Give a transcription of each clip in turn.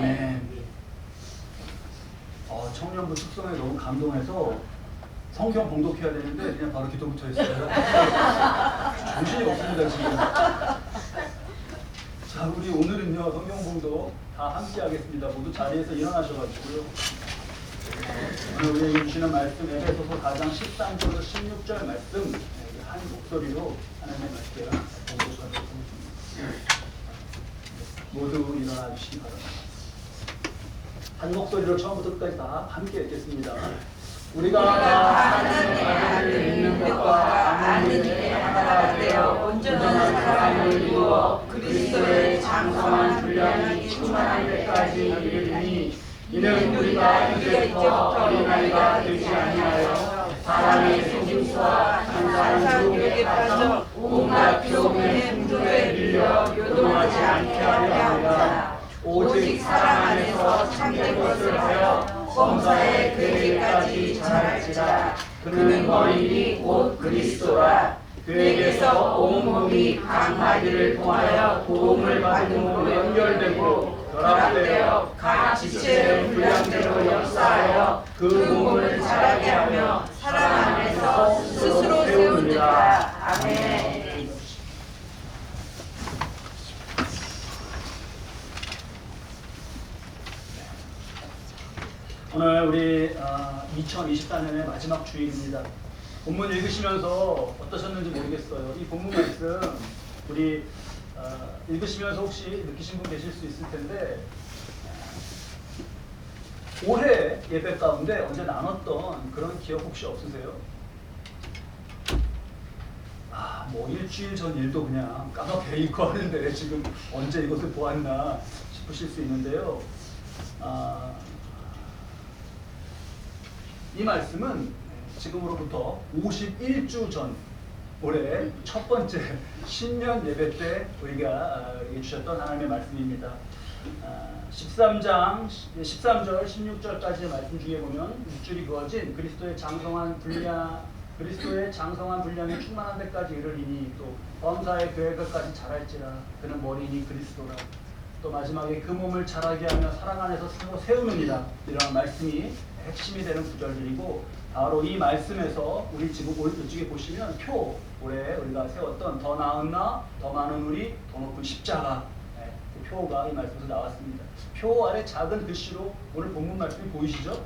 아멘. 청년부 특성에 너무 감동해서 성경 봉독해야 되는데 그냥 바로 기도부터 했어요. 정신이 없습니다 지금. 자, 우리 오늘은요 성경 봉독 다 함께 하겠습니다. 모두 자리에서 일어나셔가지고요. 오늘 우리에게 주시는 말씀 에베소서 4장 13절에서 16절 말씀 한 목소리로 하나님의 말씀 봉독하도록 하겠습니다. 모두 일어나 주시기 바랍니다. 한 목소리로 처음부터 끝까지 다 함께 읽겠습니다. 우리가 하나님의 아들을 믿는 것과 아는 일에 하나가 되어 온전한 사랑을 이루어 그리스도의 장성한 분량이 충만할 때까지 이르리니 이는 우리가 이제부터 어린아이가 되지 아니하여 사람의 속임수와 간사한 유혹에 빠져 온갖 교훈의 풍조에 밀려 요동하지 않게 하려 합니다. 오직 사랑 안에서 참된 것을 하여 범사에 그에게까지 자랄지라. 그는 머리니 곧 그리스도라. 그에게서 온 몸이 각 마디를 통하여 도움을 받음으로 연결되고 결합되어 각 지체의 분량대로 역사하여 그 몸을 자라게 하며 사랑 안에서 스스로 세우느니라. 아멘. 오늘 우리 2024년의 마지막 주일입니다. 본문 읽으시면서 어떠셨는지 모르겠어요. 이 본문 말씀 우리 읽으시면서 혹시 느끼신 분 계실 수 있을 텐데 올해 예배 가운데 언제 나눴던 그런 기억 혹시 없으세요? 뭐 일주일 전 일도 그냥 까맣게 읽고 하는데 지금 언제 이것을 보았나 싶으실 수 있는데요. 이 말씀은 지금으로부터 51주 전 올해 첫 번째 신년 예배 때 우리가 주셨던 하나님의 말씀입니다. 13장 13절 16절까지의 말씀 중에 보면 밑줄이 그어진 그리스도의 장성한 분량이 충만한 데까지 이르리니 또 범사의 교회까지 자랄지라. 그는 머리니 그리스도라. 또 마지막에 그 몸을 자라게 하며 사랑 안에서 세우느니라. 이런 말씀이 핵심이 되는 구절들이고 바로 이 말씀에서 우리 지금 이쪽에 보시면 표 올해 우리가 세웠던 더 나은 나, 더 많은 우리, 더 높은 십자가 그 표가 이 말씀에서 나왔습니다. 표 아래 작은 글씨로 오늘 본문 말씀이 보이시죠?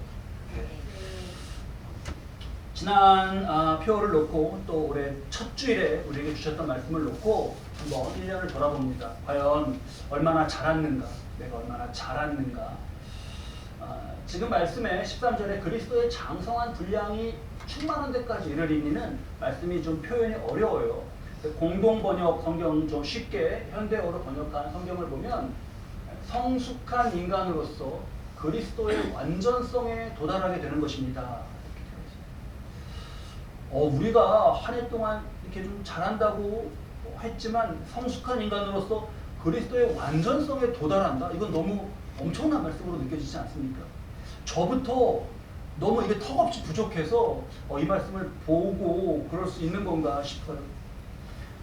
지난 표를 놓고 또 올해 첫 주일에 우리에게 주셨던 말씀을 놓고 한번 1년을 돌아봅니다. 과연 얼마나 자랐는가, 내가 얼마나 자랐는가. 지금 말씀에 13절에 그리스도의 장성한 분량이 충만한 데까지 이르리니는 말씀이 좀 표현이 어려워요. 공동번역 성경 좀 쉽게 현대어로 번역한 성경을 보면 성숙한 인간으로서 그리스도의 완전성에 도달하게 되는 것입니다. 우리가 한 해 동안 이렇게 좀 잘한다고 했지만 성숙한 인간으로서 그리스도의 완전성에 도달한다? 이건 너무 엄청난 말씀으로 느껴지지 않습니까? 저부터 너무 이게 턱없이 부족해서 이 말씀을 보고 그럴 수 있는 건가 싶어요.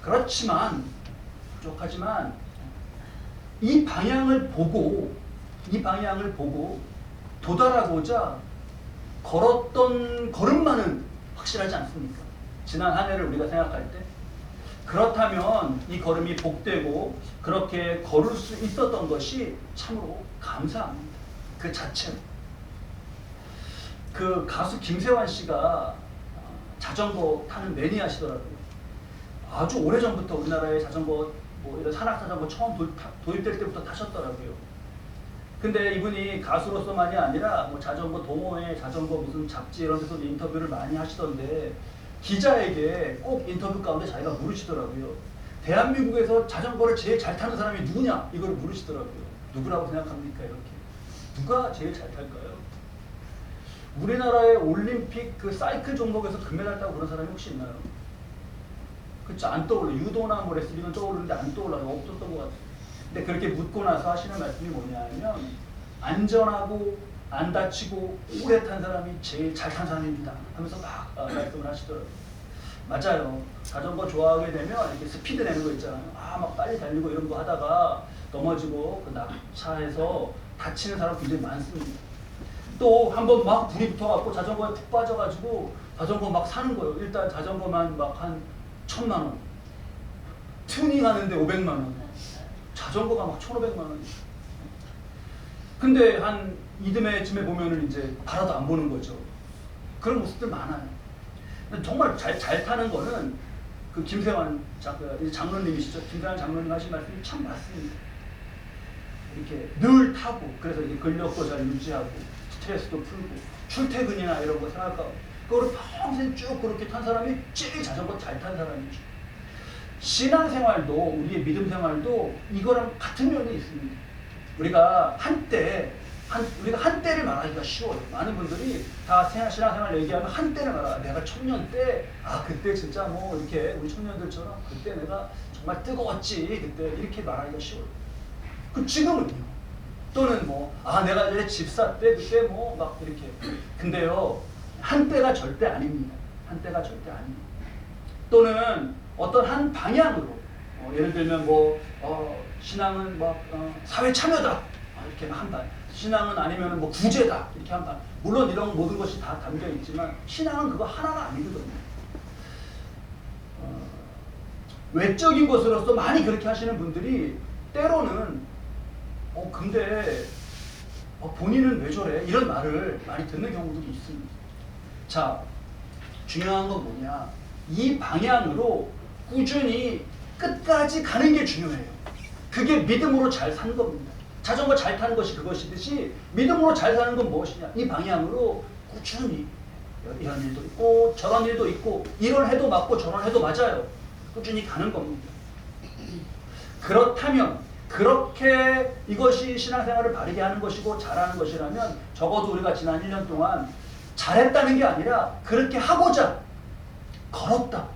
그렇지만 부족하지만 이 방향을 보고 도달하고자 걸었던 걸음만은 확실하지 않습니까? 지난 한 해를 우리가 생각할 때 그렇다면 이 걸음이 복되고 그렇게 걸을 수 있었던 것이 참으로 감사합니다. 그 자체로. 그 가수 김세환 씨가 자전거 타는 매니아시더라고요. 아주 오래전부터 우리나라에 자전거 이런 산악자전거 처음 도입될 때부터 타셨더라고요. 근데 이분이 가수로서만이 아니라 자전거 동호회, 자전거 무슨 잡지 이런 데서도 인터뷰를 많이 하시던데 기자에게 꼭 인터뷰 가운데 자기가 물으시더라고요. 대한민국에서 자전거를 제일 잘 타는 사람이 누구냐? 이걸 물으시더라고요. 누구라고 생각합니까? 이렇게. 누가 제일 잘 탈까요? 우리나라의 올림픽 그 사이클 종목에서 금메달 따고 그런 사람이 혹시 있나요? 그렇죠. 안 떠올라요. 유도나 레슬링은 떠오르는데 안 떠올라요. 없었던 것 같아요. 근데 그렇게 묻고 나서 하시는 말씀이 뭐냐면 안전하고 안 다치고 오래 탄 사람이 제일 잘 탄 사람입니다 하면서 막 말씀을 하시더라고요. 맞아요. 자전거 좋아하게 되면 이렇게 스피드 내는 거 있잖아요. 막 빨리 달리고 이런 거 하다가 넘어지고 그 낙차해서 다치는 사람 굉장히 많습니다. 또 한 번 막 불이 붙어갖고 자전거에 푹 빠져가지고 자전거 막 사는 거예요. 일단 자전거만 막 한 1,000만 원, 튜닝 하는데 500만 원, 자전거가 막 1,500만 원. 근데 한 이듬해쯤에 보면은 이제 바라도 안 보는 거죠. 그런 모습들 많아요. 정말 잘 타는 거는 그 김세환 장로님이시죠. 김세환 장로님 하신 말씀이 참 맞습니다. 이렇게 늘 타고, 그래서 이렇게 근력도 잘 유지하고 스트레스도 풀고 출퇴근이나 이런 거 생각하고 그거를 평생 쭉 그렇게 탄 사람이 제일 자전거 잘 탄 사람이죠. 신앙생활도, 우리의 믿음 생활도 이거랑 같은 면이 있습니다. 우리가 한때를 말하기가 쉬워요. 많은 분들이 다 신앙생활 얘기하면 한때를 말하. 내가 청년 때, 그때 진짜 뭐 이렇게 우리 청년들처럼 그때 내가 정말 뜨거웠지. 그때 이렇게 말하기가 쉬워요. 그 지금은요. 또는 뭐 내가 이제 집사 때 그때 뭐 막 이렇게. 근데요, 한때가 절대 아닙니다. 한때가 절대 아닙니다. 또는 어떤 한 방향으로, 예를 들면 신앙은 사회 참여다 이렇게 한 방, 신앙은 아니면 뭐 구제다 이렇게 한 방. 물론 이런 모든 것이 다 담겨 있지만 신앙은 그거 하나가 아니거든요. 외적인 것으로서 많이 그렇게 하시는 분들이 때로는 근데 본인은 왜 저래? 이런 말을 많이 듣는 경우들이 있습니다. 자, 중요한 건 뭐냐? 이 방향으로 꾸준히 끝까지 가는 게 중요해요. 그게 믿음으로 잘 사는 겁니다. 자전거 잘 타는 것이 그것이듯이 믿음으로 잘 사는 건 무엇이냐? 이 방향으로 꾸준히 이런 일도 있고 저런 일도 있고 이런 해도 맞고 저런 해도 맞아요. 꾸준히 가는 겁니다. 그렇다면 그렇게 이것이 신앙생활을 바르게 하는 것이고 잘하는 것이라면 적어도 우리가 지난 1년 동안 잘했다는 게 아니라 그렇게 하고자 걸었다.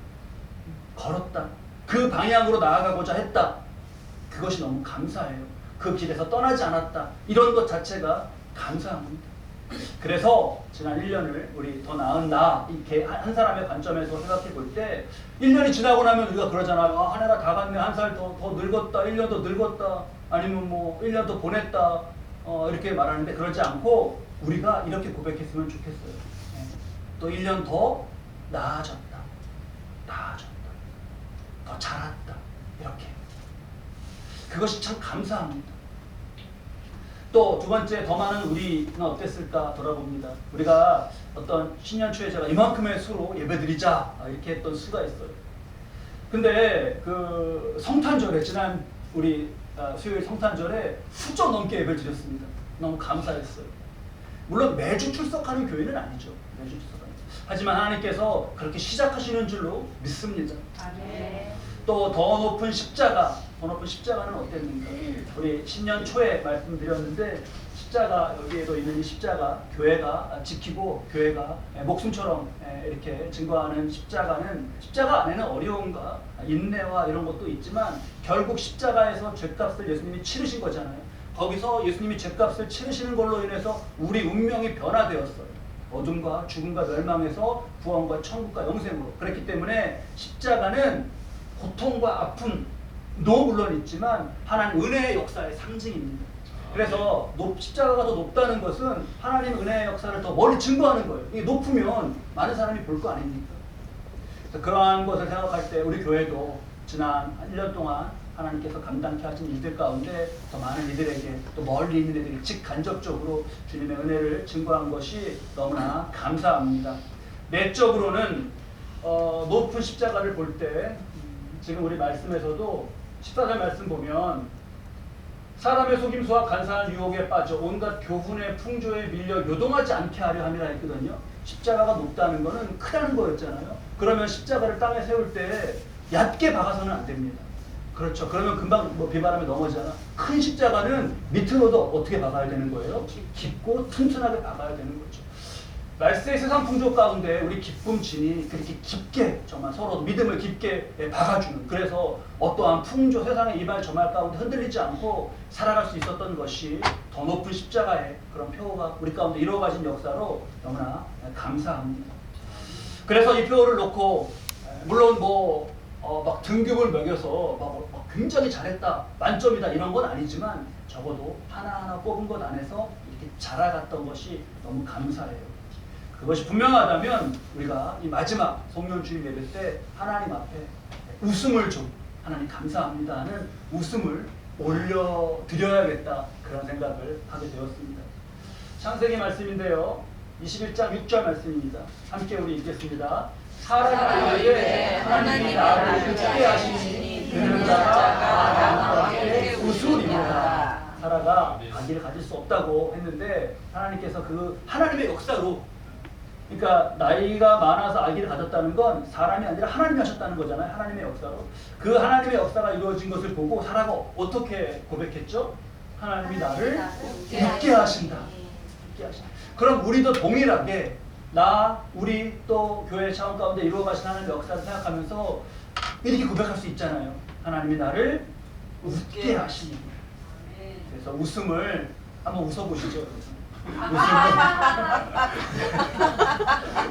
그 방향으로 나아가고자 했다. 그것이 너무 감사해요. 그 길에서 떠나지 않았다. 이런 것 자체가 감사합니다. 그래서 지난 1년을 우리 더 나은 이렇게 한 사람의 관점에서 생각해 볼 때 1년이 지나고 나면 우리가 그러잖아요. 한 해가 다 갔네. 한 살 더 늙었다. 1년 더 늙었다. 아니면 뭐 1년 더 보냈다. 이렇게 말하는데 그러지 않고 우리가 이렇게 고백했으면 좋겠어요. 또 1년 더 나아졌다. 더 자랐다. 이렇게. 그것이 참 감사합니다. 또 두 번째, 더 많은 우리는 어땠을까 돌아봅니다. 우리가 어떤 신년 초에 제가 이만큼의 수로 예배드리자 이렇게 했던 수가 있어요. 근데 그 성탄절에, 지난 우리 수요일 성탄절에 훌쩍 넘게 예배를 드렸습니다. 너무 감사했어요. 물론 매주 출석하는 교회는 아니죠. 하지만 하나님께서 그렇게 시작하시는 줄로 믿습니다. 또 더 높은 십자가는 어땠는가? 우리 신년 초에 말씀드렸는데 십자가, 여기에도 있는 이 십자가, 교회가 지키고 교회가 목숨처럼 이렇게 증거하는 십자가 안에는 어려움과 인내와 이런 것도 있지만 결국 십자가에서 죗값을 예수님이 치르신 거잖아요. 거기서 예수님이 죗값을 치르시는 걸로 인해서 우리 운명이 변화되었어요. 어둠과 죽음과 멸망에서 구원과 천국과 영생으로. 그렇기 때문에 십자가는 고통과 아픔도 물론 있지만 하나님 은혜의 역사의 상징입니다. 그래서 십자가가 더 높다는 것은 하나님 은혜의 역사를 더 멀리 증거하는 거예요. 이게 높으면 많은 사람이 볼 거 아닙니까? 그래서 그러한 것을 생각할 때 우리 교회도 지난 1년 동안 하나님께서 감당케 하신 일들 가운데 더 많은 이들에게, 또 멀리 있는 이들에게 직간접적으로 주님의 은혜를 증거한 것이 너무나 감사합니다. 내적으로는 높은 십자가를 볼 때 지금 우리 말씀에서도 14절 말씀 보면 사람의 속임수와 간사한 유혹에 빠져 온갖 교훈의 풍조에 밀려 요동하지 않게 하려 함이라 했거든요. 십자가가 높다는 거는 크다는 거였잖아요. 그러면 십자가를 땅에 세울 때 얕게 박아서는 안 됩니다. 그렇죠. 그러면 금방 비바람에 넘어지잖아. 큰 십자가는 밑으로도 어떻게 박아야 되는 거예요? 깊고 튼튼하게 박아야 되는 거죠. 말세의 세상 풍조 가운데 우리 기쁨 진이 그렇게 깊게, 정말 서로 믿음을 깊게 박아주는, 그래서 어떠한 풍조, 세상의 이발 저말 가운데 흔들리지 않고 살아갈 수 있었던 것이 더 높은 십자가의 그런 표가 우리 가운데 이루어가진 역사로 너무나 감사합니다. 그래서 이 표를 놓고 물론 막 등급을 매겨서 막 굉장히 잘했다, 만점이다 이런 건 아니지만 적어도 하나하나 뽑은 것 안에서 이렇게 자라갔던 것이 너무 감사해요. 그것이 분명하다면 우리가 이 마지막 송년주일 예배 때 하나님 앞에 웃음을 좀 하나님 감사합니다 하는 웃음을 올려드려야겠다 그런 생각을 하게 되었습니다. 창세기 말씀인데요. 21장 6절 말씀입니다. 함께 우리 읽겠습니다. 사라가 이르되 하나님이 나를 웃게 하시니 그는 자가 아담과 함께 웃으리로다. 사라가 아기를 가질 수 없다고 했는데 하나님께서 그 하나님의 역사로, 그러니까 나이가 많아서 아기를 가졌다는 건 사람이 아니라 하나님이 하셨다는 거잖아요. 하나님의 역사로. 그 하나님의 역사가 이루어진 것을 보고 사라가 어떻게 고백했죠? 하나님이 나를 웃게 하신다. 웃게 하신다. 그럼 우리도 동일하게 우리 또 교회 차원 가운데 이루어가신 하나님의 역사를 생각하면서 이렇게 고백할 수 있잖아요. 하나님이 나를 웃게 하시니. 그래서 웃음을 한번 웃어보시죠.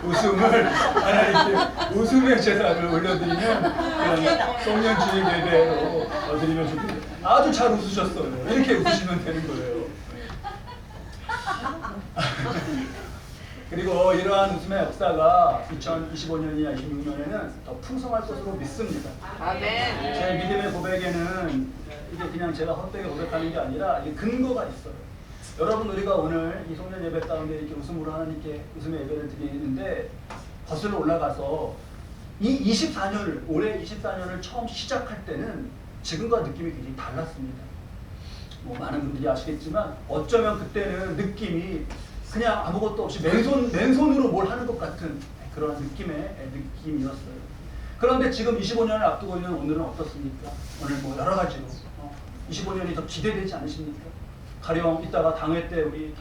웃음을 하나님께 웃음의 제사를 올려드리면 그런 송년주일 예배로 드리면 좋겠네요. 아주 잘 웃으셨어요. 이렇게 웃으시면 되는 거예요. 그리고 이러한 웃음의 역사가 2025년이나 26년에는 더 풍성할 것으로 믿습니다. 아멘. 제 믿음의 고백에는 이게 그냥 제가 헛되게 고백하는 게 아니라 이게 근거가 있어요. 여러분, 우리가 오늘 이 송년 예배 가운데 이렇게 웃음으로 하나님께 웃음의 예배를 드리는데 거슬러 올라가서 이 24년을, 올해 24년을 처음 시작할 때는 지금과 느낌이 굉장히 달랐습니다. 뭐 많은 분들이 아시겠지만 어쩌면 그때는 느낌이 그냥 아무것도 없이 맨손으로 뭘 하는 것 같은 그런 느낌이었어요. 그런데 지금 25년을 앞두고 있는 오늘은 어떻습니까? 오늘 뭐 여러 가지로 25년이 더 기대되지 않으십니까? 가령 이따가 당회 때 우리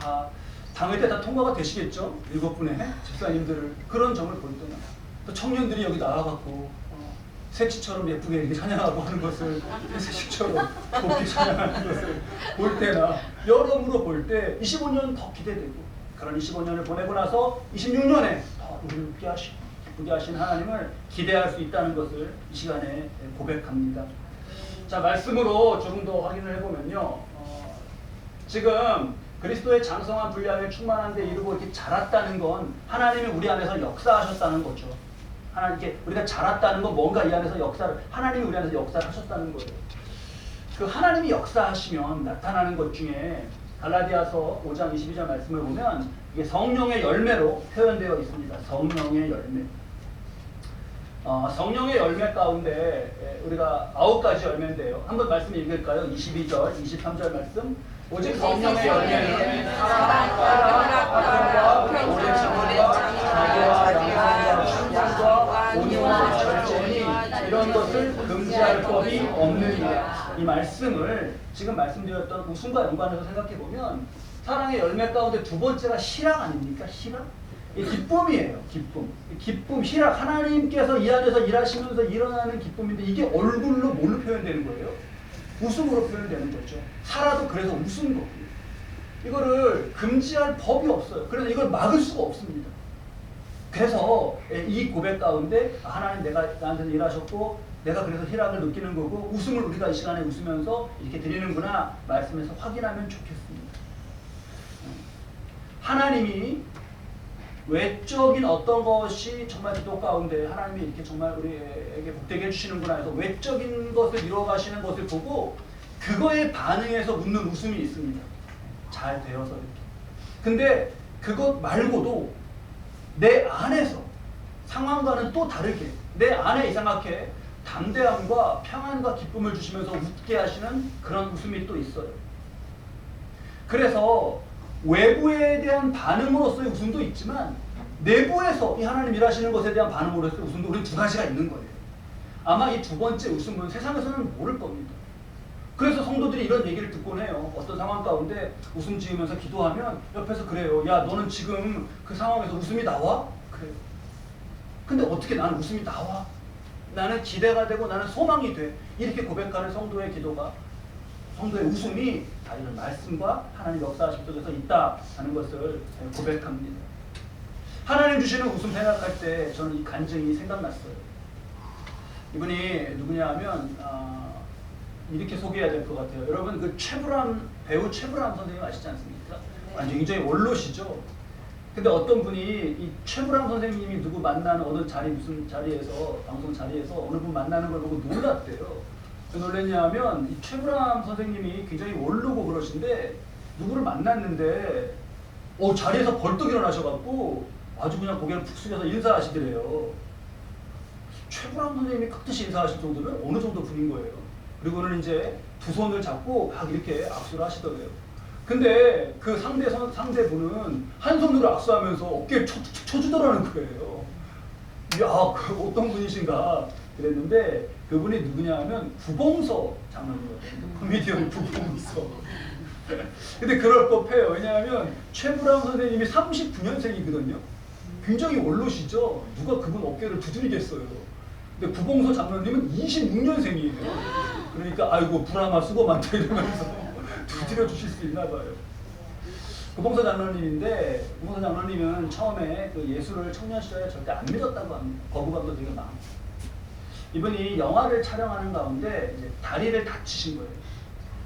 당회 때 다 통과가 되시겠죠? 7분의 집사님들을 그런 점을 볼 때는 또 청년들이 여기 나와갖고 색시처럼 예쁘게 이렇게 찬양하고 하는 것을 색시처럼 곱게 찬양하는 것을 볼 때나 여러모로 볼 때 25년 더 기대되고, 그런 25년을 보내고 나서 26년에 더 우리를 웃게 하시고 기쁘게 하신 하나님을 기대할 수 있다는 것을 이 시간에 고백합니다. 자, 말씀으로 조금 더 확인을 해보면요. 지금 그리스도의 장성한 분량에 충만한 데 이르고 이렇게 자랐다는 건 하나님이 우리 안에서 역사하셨다는 거죠. 하나님께 우리가 자랐다는 건 뭔가 이 안에서 하나님이 우리 안에서 역사를 하셨다는 거예요. 그 하나님이 역사하시면 나타나는 것 중에 갈라디아서 5장 22절 말씀을 보면 이게 성령의 열매로 표현되어 있습니다. 성령의 열매. 성령의 열매 가운데 우리가 9가지 열매인데요. 한번 말씀 읽을까요? 22절, 23절 말씀. 오직 성령의 열매는 사랑과 오래 참음과 자애와 양심과 충성과 온유와 절제니 이런 것을 금지할 법이 없느니라. 이 말씀을 지금 말씀드렸던 웃음과 연관해서 생각해 보면 사랑의 열매 가운데 두 번째가 희락 아닙니까? 희락? 이 기쁨이에요. 기쁨, 희락. 하나님께서 이 안에서 일하시면서 일어나는 기쁨인데 이게 얼굴로 뭘로 표현되는 거예요? 웃음으로 표현되는 거죠. 살아도 그래서 웃은 거고요. 이거를 금지할 법이 없어요. 그래서 이걸 막을 수가 없습니다. 그래서 이 고백 가운데 하나님 내가 나한테서 일하셨고 내가 그래서 희락을 느끼는 거고 웃음을 우리가 이 시간에 웃으면서 이렇게 드리는구나 말씀에서 확인하면 좋겠습니다. 하나님이 외적인 어떤 것이 정말 기도 가운데 하나님이 이렇게 정말 우리에게 복되게 해주시는구나 해서 외적인 것을 이루어가시는 것을 보고 그거에 반응해서 웃는 웃음이 있습니다. 잘 되어서 이렇게. 근데 그것 말고도 내 안에서 상황과는 또 다르게 내 안에 이상하게 담대함과 평안과 기쁨을 주시면서 웃게 하시는 그런 웃음이 또 있어요. 그래서 외부에 대한 반응으로서의 웃음도 있지만 내부에서 이 하나님 일하시는 것에 대한 반응으로서의 웃음도 우리 두 가지가 있는 거예요. 아마 이 두 번째 웃음은 세상에서는 모를 겁니다. 그래서 성도들이 이런 얘기를 듣곤 해요. 어떤 상황 가운데 웃음 지으면서 기도하면 옆에서 그래요. 야, 너는 지금 그 상황에서 웃음이 나와? 그래요. 근데 어떻게 나는 웃음이 나와? 나는 기대가 되고 나는 소망이 돼. 이렇게 고백하는 성도의 기도가, 성도의 웃음이 다 이런 말씀과 하나님 역사하심 속에서 있다 하는 것을 고백합니다. 하나님 주시는 웃음 생각할 때 저는 이 간증이 생각났어요. 이분이 누구냐 하면 이렇게 소개해야 될 것 같아요. 여러분 그 최불암 배우 최불암 선생님 아시지 않습니까? 아주 굉장히 원로시죠. 근데 어떤 분이 이 최불암 선생님이 누구 만나는 어느 자리 무슨 자리에서 방송 자리에서 어느 분 만나는 걸 보고 놀랐대요. 왜 놀랐냐면 이 최불암 선생님이 굉장히 원로고 그러신데 누구를 만났는데 자리에서 벌떡 일어나셔갖고 아주 그냥 고개를 푹 숙여서 인사하시더래요. 최불암 선생님이 깍듯이 인사하실 정도면 어느 정도 분인 거예요. 그리고는 이제 두 손을 잡고 막 이렇게 악수를 하시더래요. 근데 그 상대분은 한 손으로 악수하면서 어깨를 쳐주더라는 거예요. 이야, 그 어떤 분이신가 그랬는데 그분이 누구냐 하면 구봉서 장로님이었거든요. 코미디언 구봉서. 근데 그럴 법해요. 왜냐하면 최불암 선생님이 39년생이거든요. 굉장히 원로시죠. 누가 그분 어깨를 두드리겠어요. 근데 구봉서 장로님은 26년생이에요. 그러니까 아이고 불암아 수고 많다 이러면서 두드려 주실 수 있나 봐요. 구봉서 장로님인데 구봉서 장로님은 처음에 그 예수를 청년 시절에 절대 안 믿었다고 합니다. 거부감도 되게 많고. 이분이 영화를 촬영하는 가운데 이제 다리를 다치신 거예요.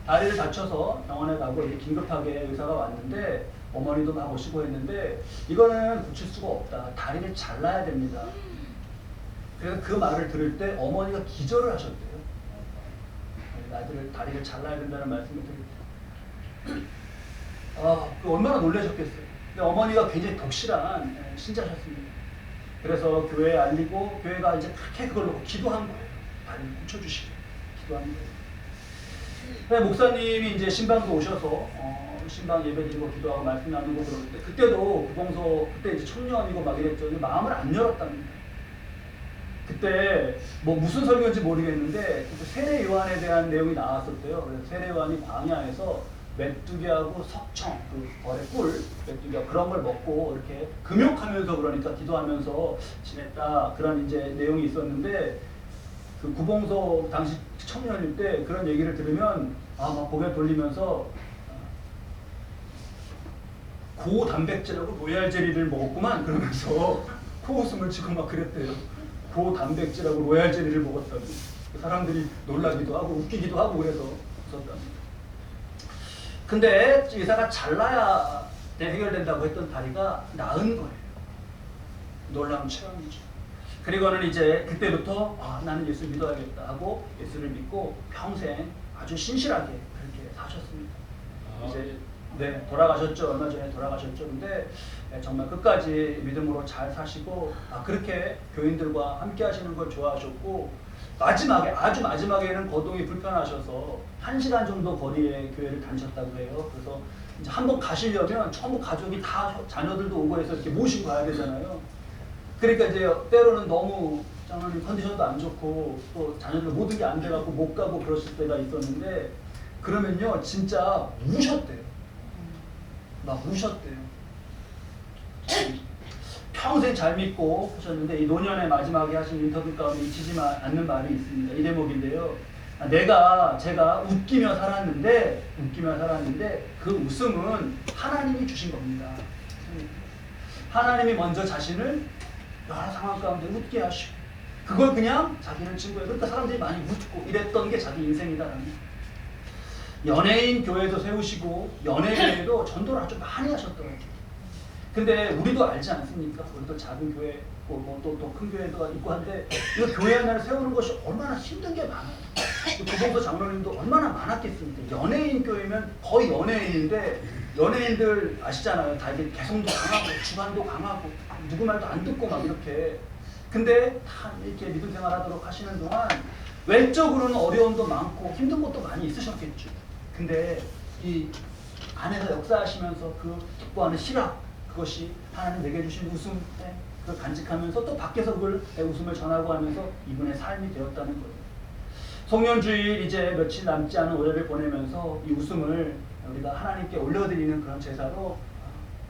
다리를 다쳐서 병원에 가고 이제 긴급하게 의사가 왔는데 어머니도 막 오시고 했는데 이거는 고칠 수가 없다. 다리를 잘라야 됩니다. 그래서 그 말을 들을 때 어머니가 기절을 하셨대요. 아들을 다리를 잘라야 된다는 말씀을 들을 때. 그 얼마나 놀라셨겠어요. 근데 어머니가 굉장히 독실한 신자셨습니다. 그래서 교회에 알리고 교회가 이제 그렇게 그걸로 기도한 거예요. 다리를 고쳐주시고 기도한 거예요. 목사님이 이제 신방도 오셔서 신방 예배드리고 기도하고 말씀 나누고 그러는데 그때도 구봉서 그때 이제 청년이고 막 이랬죠. 마음을 안 열었답니다. 그때 뭐 무슨 설교인지 모르겠는데 세례 요한에 대한 내용이 나왔었대요. 그래서 세례 요한이 광야에서 메뚜기하고 석청, 그 벌의 꿀, 메뚜기하고 그런 걸 먹고 이렇게 금욕하면서 그러니까 기도하면서 지냈다 그런 이제 내용이 있었는데 그 구봉서 당시 청년일 때 그런 얘기를 들으면 막 고개 돌리면서 고단백질하고 로얄 젤리를 먹었구만 그러면서 코웃음을 치고 막 그랬대요. 고단백질하고 로얄 젤리를 먹었다고. 사람들이 놀라기도 하고 웃기기도 하고 그래서 웃었답니다. 근데 의사가 잘라야 해결된다고 했던 다리가 나은 거예요. 놀라운 체험이죠. 그리고는 이제 그때부터 나는 예수 믿어야겠다 하고 예수를 믿고 평생 아주 신실하게 그렇게 사셨습니다. 이제 돌아가셨죠. 얼마 전에 돌아가셨죠. 근데 정말 끝까지 믿음으로 잘 사시고 그렇게 교인들과 함께 하시는 걸 좋아하셨고 마지막에 아주 마지막에는 거동이 불편하셔서 1시간 정도 거리에 교회를 다니셨다고 해요. 그래서 이제 한번 가시려면 전부 가족이 다 자녀들도 오고 해서 이렇게 모시고 가야 되잖아요. 그러니까 이제 때로는 너무 장로님 컨디션도 안 좋고 또 자녀들 모든 게 안 돼갖고 못 가고 그러실 때가 있었는데 그러면요 진짜 우셨대요. 막 우셨대요. 평생 잘 믿고 하셨는데 이 노년의 마지막에 하신 인터뷰 가운데 잊히지 않는 말이 있습니다. 이 대목인데요. 제가 웃기며 살았는데 그 웃음은 하나님이 주신 겁니다. 하나님이 먼저 자신을 여러 상황 가운데 웃게 하시고 그걸 그냥 자기는 친 거예요. 그러니까 사람들이 많이 웃고 이랬던 게 자기 인생이다라는 거예요. 연예인 교회도 세우시고 연예인에도 전도를 아주 많이 하셨더라고요. 근데 우리도 알지 않습니까? 우리도 작은 교회, 또 큰 교회도 있고 한데 이 교회 하나를 세우는 것이 얼마나 힘든 게 많아요. 구봉서 장로님도 얼마나 많았겠습니까? 연예인 교회면 거의 연예인인데 연예인들 아시잖아요. 다 이게 개성도 강하고 주관도 강하고 누구 말도 안 듣고 막 이렇게. 근데 다 이렇게 믿음 생활하도록 하시는 동안 외적으로는 어려움도 많고 힘든 것도 많이 있으셨겠죠. 근데 이 안에서 역사하시면서 그 기뻐하는 실학 그것이 하나님 내게 주신 웃음 그걸 간직하면서 또 밖에서 그걸 웃음을 전하고 하면서 이분의 삶이 되었다는 거예요. 송년주일 이제 며칠 남지 않은 올해를 보내면서 이 웃음을 우리가 하나님께 올려드리는 그런 제사로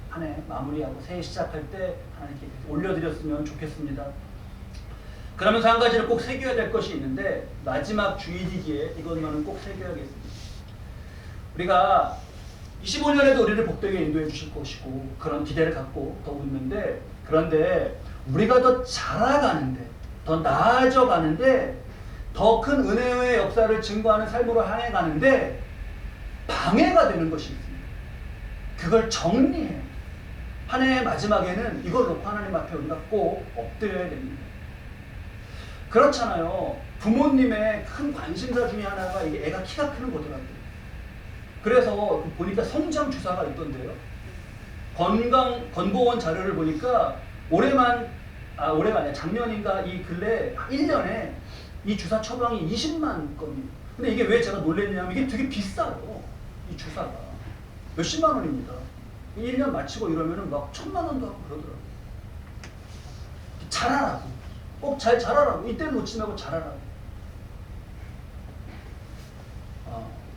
한 해 마무리하고 새해 시작할 때 하나님께 올려드렸으면 좋겠습니다. 그러면서 한 가지를 꼭 새겨야 될 것이 있는데 마지막 주일이기에 이것만은 꼭 새겨야겠습니다. 우리가 25년에도 우리를 복되게 인도해 주실 것이고 그런 기대를 갖고 더욱 있는데 그런데 우리가 더 자라가는데 더 나아져 가는데 더 큰 은혜의 역사를 증거하는 삶으로 향해 가는데 방해가 되는 것이 있습니다. 그걸 정리해요. 한 해의 마지막에는 이걸 놓고 하나님 앞에 우리가 꼭 엎드려야 됩니다. 그렇잖아요. 부모님의 큰 관심사 중에 하나가 이게 애가 키가 크는 거더라고요. 그래서 보니까 성장 주사가 있던데요. 건보원 자료를 보니까 올해가 아니라 작년인가 이 근래 1년에 이 주사 처방이 20만 건이에요. 근데 이게 왜 제가 놀랬냐면 이게 되게 비싸요. 이 주사가. 몇십만 원입니다. 1년 마치고 이러면은 막 1,000만 원도 하고 그러더라고요. 잘하라고. 꼭 잘 자라라고. 이때는 놓치지 말고 잘하라고.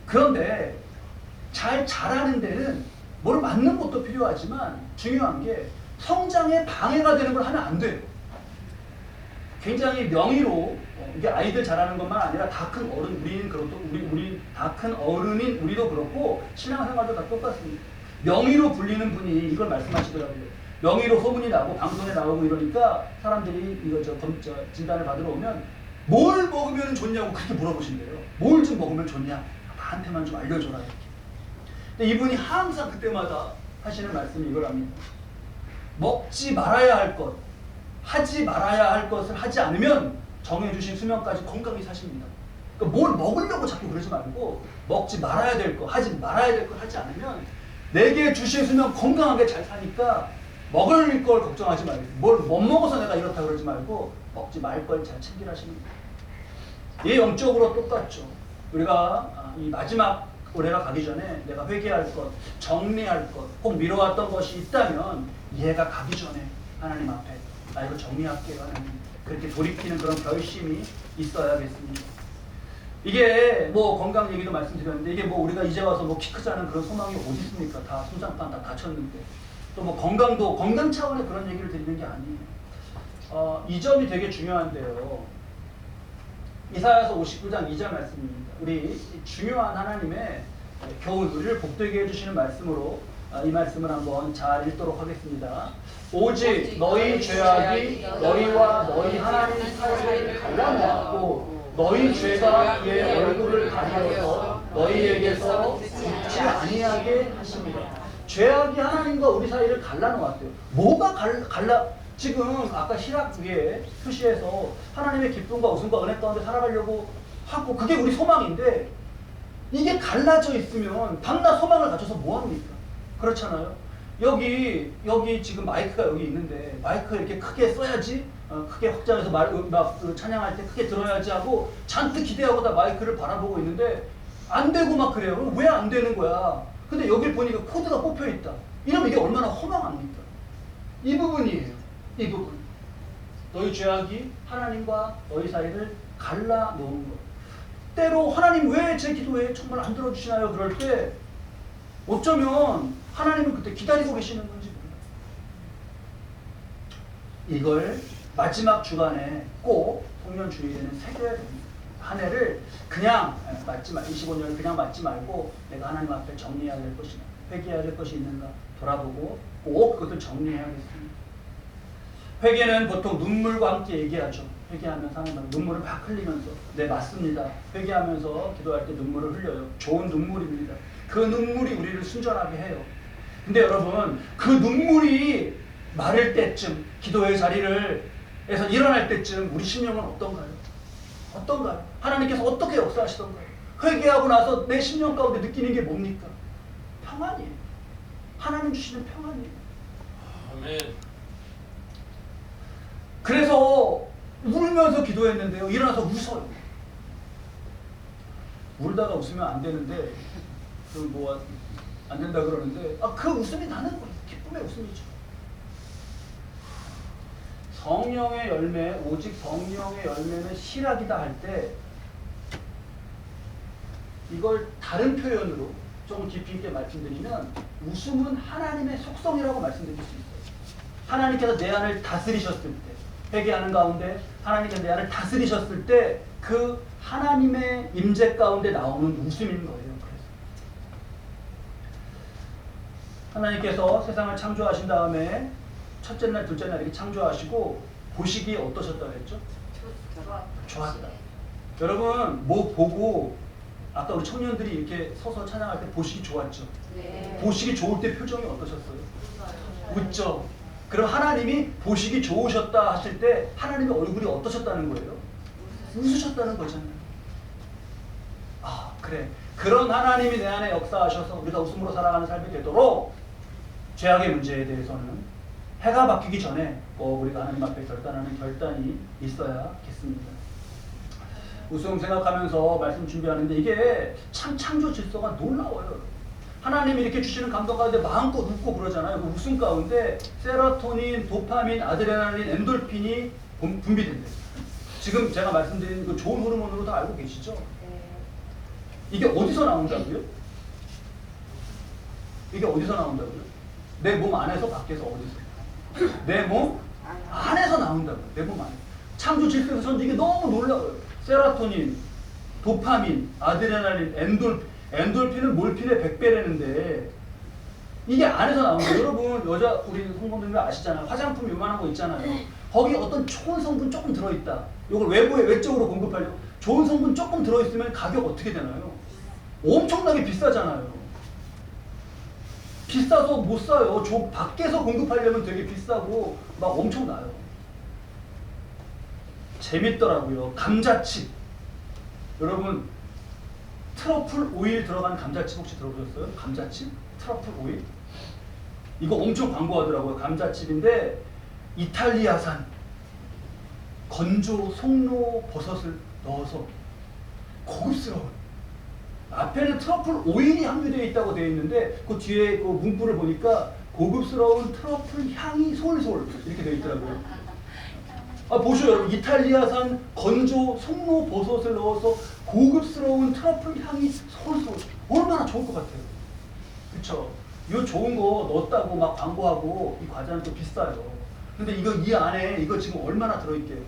그런데 잘 자라는 데는 뭘 맞는 것도 필요하지만 중요한 게 성장에 방해가 되는 걸 하면 안 돼요. 굉장히 명의로 이게 아이들 자라는 것만 아니라 다 큰 어른 우리는 그렇고 우리 다 큰 어른인 우리도 그렇고 신앙생활도 다 똑같습니다. 명의로 불리는 분이 이걸 말씀하시더라고요. 명의로 소문이 나고 방송에 나오고 이러니까 사람들이 이거 진단을 받으러 오면 뭘 먹으면 좋냐고 그렇게 물어보신대요. 뭘 좀 먹으면 좋냐? 나한테만 좀 알려줘라 이렇게. 근데 이분이 항상 그때마다 하시는 말씀이 이거랍니다. 먹지 말아야 할 것, 하지 말아야 할 것을 하지 않으면 정해주신 수명까지 건강히 사십니다. 그러니까 뭘 먹으려고 자꾸 그러지 말고 먹지 말아야 될 것, 하지 말아야 될 것 하지 않으면 내게 주신 수명 건강하게 잘 사니까 먹을 걸 걱정하지 말고 뭘 못 먹어서 내가 이렇다 그러지 말고 먹지 말 걸 잘 챙기라시는 거예요. 이 영적으로 똑같죠. 우리가 이 마지막 올해가 가기 전에 내가 회개할 것, 정리할 것, 혹 미뤄왔던 것이 있다면 이해가 가기 전에 하나님 앞에 나 이거 정리할게요 하나님. 그렇게 돌이키는 그런 결심이 있어야겠습니다. 이게 뭐 건강 얘기도 말씀드렸는데 이게 뭐 우리가 이제 와서 뭐 키 크자는 그런 소망이 어디 있습니까? 다 손장판 다 다쳤는데 또 뭐 건강 차원의 그런 얘기를 드리는 게 아니에요. 이 점이 되게 중요한데요. 이사야서 59장 2절 말씀입니다. 우리 중요한 하나님의 겨울 우리를 복되게 해주시는 말씀으로 이 말씀을 한번 잘 읽도록 하겠습니다. 오직 너희 죄악이 너희와 너희 하나님 사이를 갈라놓았고 너희 죄가 그의 얼굴을 가리어서 너희에게서 죽지 아니하게 하십니다. 죄악이 하나님과 우리 사이를 갈라놓았대요. 뭐가 지금 아까 시락 위에 표시해서 하나님의 기쁨과 웃음과 은혜 가운데 살아가려고 하고 그게 우리 소망인데 이게 갈라져 있으면 밤낮 소망을 가져서 뭐합니까? 그렇잖아요. 여기 지금 마이크가 여기 있는데 마이크 이렇게 크게 써야지 크게 확장해서 찬양할 때 크게 들어야지 하고 잔뜩 기대하고 다 마이크를 바라보고 있는데 안 되고 막 그래요. 왜 안 되는 거야? 근데 여기 보니까 코드가 뽑혀 있다. 이러면 이게 얼마나 허망합니까? 이 부분이에요. 이 부분. 너희 죄악이 하나님과 너희 사이를 갈라놓은 것. 때로 하나님 왜 제 기도에 정말 안 들어주시나요? 그럴 때 어쩌면 하나님은 그때 기다리고 계시는 건지 몰라요. 이걸 마지막 주간에 꼭 송년 주일에는 새겨야 됩니다. 한 해를 그냥 25년을 그냥 맞지 말고 내가 하나님 앞에 정리해야 될 것이나 회개해야 될 것이 있는가 돌아보고 꼭 그것을 정리해야겠습니다. 회개는 보통 눈물과 함께 얘기하죠. 회개하면서 하는 눈물을 막 흘리면서 네 맞습니다. 회개하면서 기도할 때 눈물을 흘려요. 좋은 눈물입니다. 그 눈물이 우리를 순전하게 해요. 근데 여러분 그 눈물이 마를 때쯤 기도의 자리에서 일어날 때쯤 우리 심령은 어떤가요? 하나님께서 어떻게 역사하시던가요? 회개하고 나서 내 심령 가운데 느끼는 게 뭡니까? 평안이에요. 하나님 주시는 평안이에요. 아멘. 그래서 울면서 기도했는데요. 일어나서 웃어요. 울다가 웃으면 안 되는데 뭐 안 된다 그러는데 그 웃음이 나는 거예요. 기쁨의 웃음이죠. 성령의 열매, 오직 성령의 열매는 실학이다 할 때 이걸 다른 표현으로 조금 깊이 있게 말씀드리면 웃음은 하나님의 속성이라고 말씀드릴 수 있어요. 하나님께서 내 안을 다스리셨을 때 회개하는 가운데 하나님께서 내 안을 다스리셨을 때 그 하나님의 임재 가운데 나오는 웃음인 거예요. 그래서 하나님께서 세상을 창조하신 다음에 첫째 날, 둘째 날 이렇게 창조하시고 보시기에 어떠셨다고 했죠? 좋았다. 여러분 뭐 보고 아까 우리 청년들이 이렇게 서서 찬양할 때 보시기 좋았죠? 네. 보시기 좋을 때 표정이 어떠셨어요? 웃죠? 그럼 하나님이 보시기 좋으셨다 하실 때 하나님의 얼굴이 어떠셨다는 거예요? 웃으셨다는 거잖아요. 아 그래, 그런 하나님이 내 안에 역사하셔서 우리가 웃음으로 살아가는 삶이 되도록 죄악의 문제에 대해서는 해가 바뀌기 전에 꼭 우리가 하나님 앞에 결단하는 결단이 있어야겠습니다. 웃음 생각하면서 말씀 준비하는데 이게 참 창조 질서가 놀라워요. 하나님이 이렇게 주시는 감동 가운데 마음껏 웃고 그러잖아요. 그 웃음 가운데 세로토닌, 도파민, 아드레날린, 엔돌핀이 분비된대요. 지금 제가 말씀드린 그 좋은 호르몬으로 다 알고 계시죠? 이게 어디서 나온다고요? 이게 어디서 나온다고요? 내 몸 안에서 밖에서 어디서? 내 몸 안에서 나온다고요. 내 몸 안에. 창조 질서에서 저는 이게 너무 놀라워요. 세로토닌, 도파민, 아드레날린, 엔돌핀은 몰핀의 100배라는데 이게 안에서 나오는 거예요. 여러분 여자 우리 성분들 아시잖아요. 화장품 요만한 거 있잖아요. 거기 어떤 좋은 성분 조금 들어있다. 이걸 외적으로 공급하려고 좋은 성분 조금 들어있으면 가격 어떻게 되나요? 엄청나게 비싸잖아요. 비싸서 못 사요. 밖에서 공급하려면 되게 비싸고 막 엄청나요. 재밌더라고요. 감자칩. 여러분 트러플 오일 들어간 감자칩 혹시 들어보셨어요? 감자칩? 트러플 오일? 이거 엄청 광고하더라고요. 감자칩인데 이탈리아산 건조 송로 버섯을 넣어서 고급스러운, 앞에는 트러플 오일이 함유되어 있다고 되어 있는데 그 뒤에 그 문구를 보니까 고급스러운 트러플 향이 솔솔 이렇게 되어 있더라고요. 보셔요 여러분. 이탈리아산 건조 송로 버섯을 넣어서 고급스러운 트러플 향이 솔솔. 얼마나 좋을 것 같아요. 그쵸? 이 좋은 거 넣었다고 막 광고하고 이 과자는 또 비싸요. 근데 이거 이 안에 이거 지금 얼마나 들어있게요?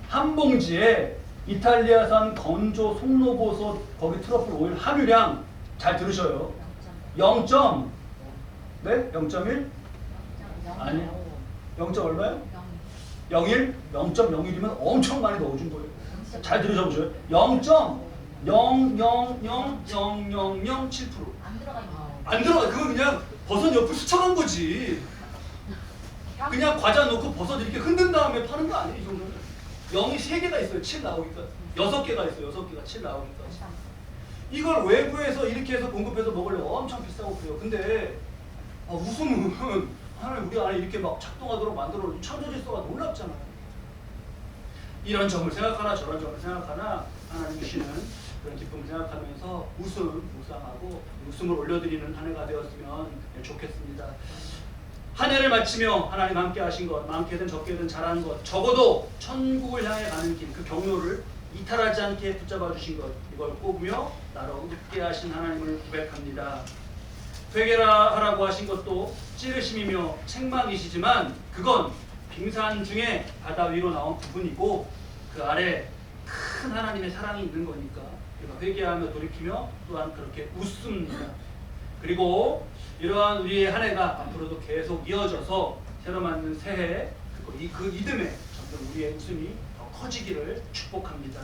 한 봉지에 이탈리아산 건조 송로버섯 거기 트러플 오일 함유량 잘 들으셔요. 0. 네? 0.1? 아니 0. 얼마요? 0.1? 0.01이면 엄청 많이 넣어준 거예요. 잘 들으셔보세요. 0.0000007%. 안 들어가. 그건 그냥 버섯 옆을 스쳐간 거지. 그냥 과자 넣고 버섯 이렇게 흔든 다음에 파는 거 아니에요. 이 정도는. 0이 3개가 있어요. 7 나오니까. 6개가 있어요. 6개가 7 나오니까. 이걸 외부에서 이렇게 해서 공급해서 먹으려면 엄청 비싸고 그래요. 근데 웃음은 하나님 우리 안에 이렇게 막 작동하도록 만들어 창조 질서가 놀랍잖아요. 이런 점을 생각하나 저런 점을 생각하나 하나님 주시는 그런 기쁨을 생각하면서 묵상하고 웃음을 올려드리는 한 해가 되었으면 좋겠습니다. 한 해를 마치며 하나님 함께 하신 것, 많게든 적게든 잘한 것, 적어도 천국을 향해 가는 길, 그 경로를 이탈하지 않게 붙잡아 주신 것, 이걸 꼽으며 나로 웃게 하신 하나님을 고백합니다. 회개하라고 하신 것도 찌르심이며 책망이시지만 그건 빙산 중에 바다 위로 나온 부분이고 그 아래 큰 하나님의 사랑이 있는 거니까 우리가 회개하며 돌이키며 또한 그렇게 웃습니다. 그리고 이러한 우리의 한 해가 앞으로도 계속 이어져서 새로 맞는 새해 그 이듬해 점점 우리의 웃음이 더 커지기를 축복합니다.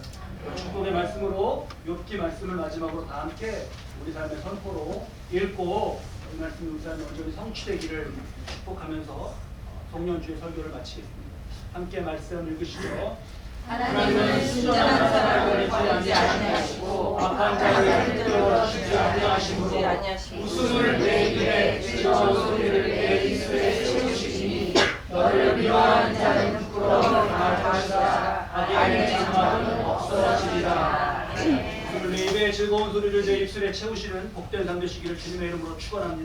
축복의 말씀으로 욥기 말씀을 마지막으로 다 함께 우리 삶의 선포로 읽고 이 말씀이 우리 삶에 온전히 성취되기를 축복하면서 송년주의 설교를 마치겠습니다. 함께 말씀 읽으시죠. 하나님은 순전한 사람을 버리지 아니하시고 악한 자를 붙들어 주지 아니하시고 웃음을 내 입에 즐거운 소리를 내 입술에 채우시니 너를 미워하는 자는 부끄러움을 말하시다 악인의 장막은 없어지리라. 웃음을 내 입에 즐거운 소리를 내 입술에 채우시는 복된 삶 되시기를 주님의 이름으로 축원합니다.